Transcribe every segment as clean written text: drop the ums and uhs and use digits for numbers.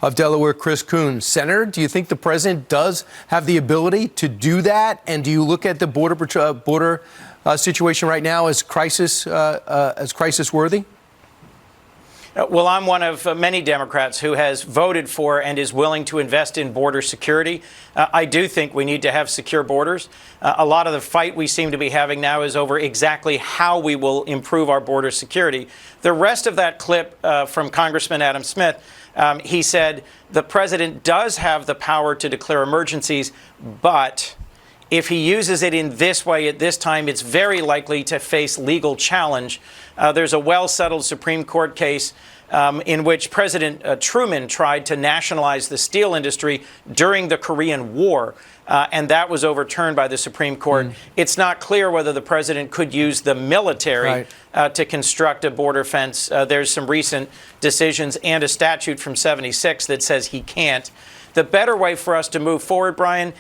of Delaware, Chris Coons. Senator, do you think the president does have the ability to do that? And do you look at the border situation right now as crisis worthy? Well, I'm one of many Democrats who has voted for and is willing to invest in border security. I do think we need to have secure borders. A lot of the fight we seem to be having now is over exactly how we will improve our border security. The rest of that clip from Congressman Adam Smith, he said the president does have the power to declare emergencies, but if he uses it in this way at this time, it's very likely to face legal challenge. There's a well-settled Supreme Court case in which President Truman tried to nationalize the steel industry during the Korean War, and that was overturned by the Supreme Court. It's not clear whether the president could use the military to construct a border fence. There's some recent decisions and a statute from '76 that says he can't. The better way for us to move forward, Brian,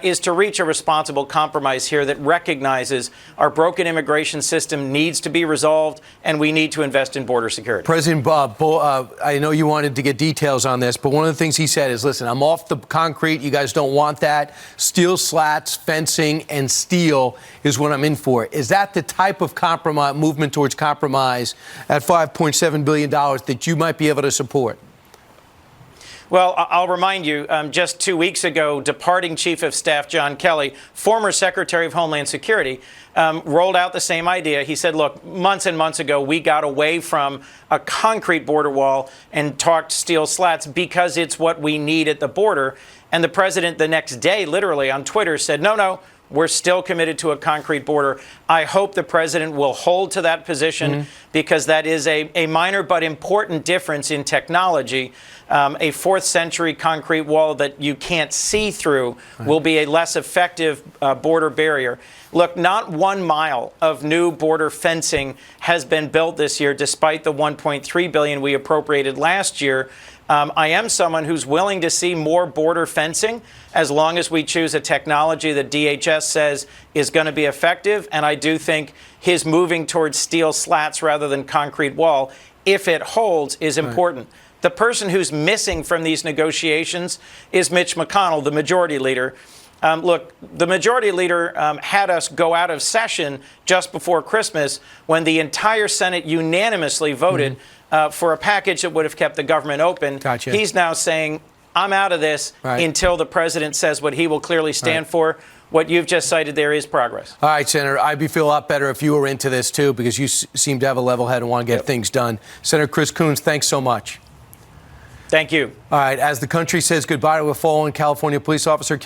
is to reach a responsible compromise here that recognizes our broken immigration system needs to be resolved, and we need to invest in border security. President I know you wanted to get details on this, but one of the things he said is, listen, I'm off the concrete. You guys don't want that. Steel slats, fencing, and steel is what I'm in for. Is that the type of compromise, movement towards compromise at $5.7 billion that you might be able to support? Well, I'll remind you, just 2 weeks ago, departing Chief of Staff John Kelly, former Secretary of Homeland Security, rolled out the same idea. He said, look, months and months ago, we got away from a concrete border wall and talked steel slats because it's what we need at the border. And the president the next day, literally on Twitter, said, no, we're still committed to a concrete border. I hope the president will hold to that position because that is a minor but important difference in technology. A 4th century concrete wall that you can't see through will be a less effective border barrier. Look, not 1 mile of new border fencing has been built this year, despite the $1.3 billion we appropriated last year. I am someone who's willing to see more border fencing as long as we choose a technology that DHS says is going to be effective. And I do think his moving towards steel slats rather than concrete wall, if it holds, is important. The person who's missing from these negotiations is Mitch McConnell, the majority leader. Look, the majority leader had us go out of session just before Christmas when the entire Senate unanimously voted for a package that would have kept the government open. Gotcha. He's now saying, I'm out of this until the president says what he will clearly stand for. What you've just cited there is progress. All right, Senator, I'd feel a lot better if you were into this, too, because you seem to have a level head and want to get things done. Senator Chris Coons, thanks so much. Thank you. All right, as the country says goodbye to a fallen California police officer killed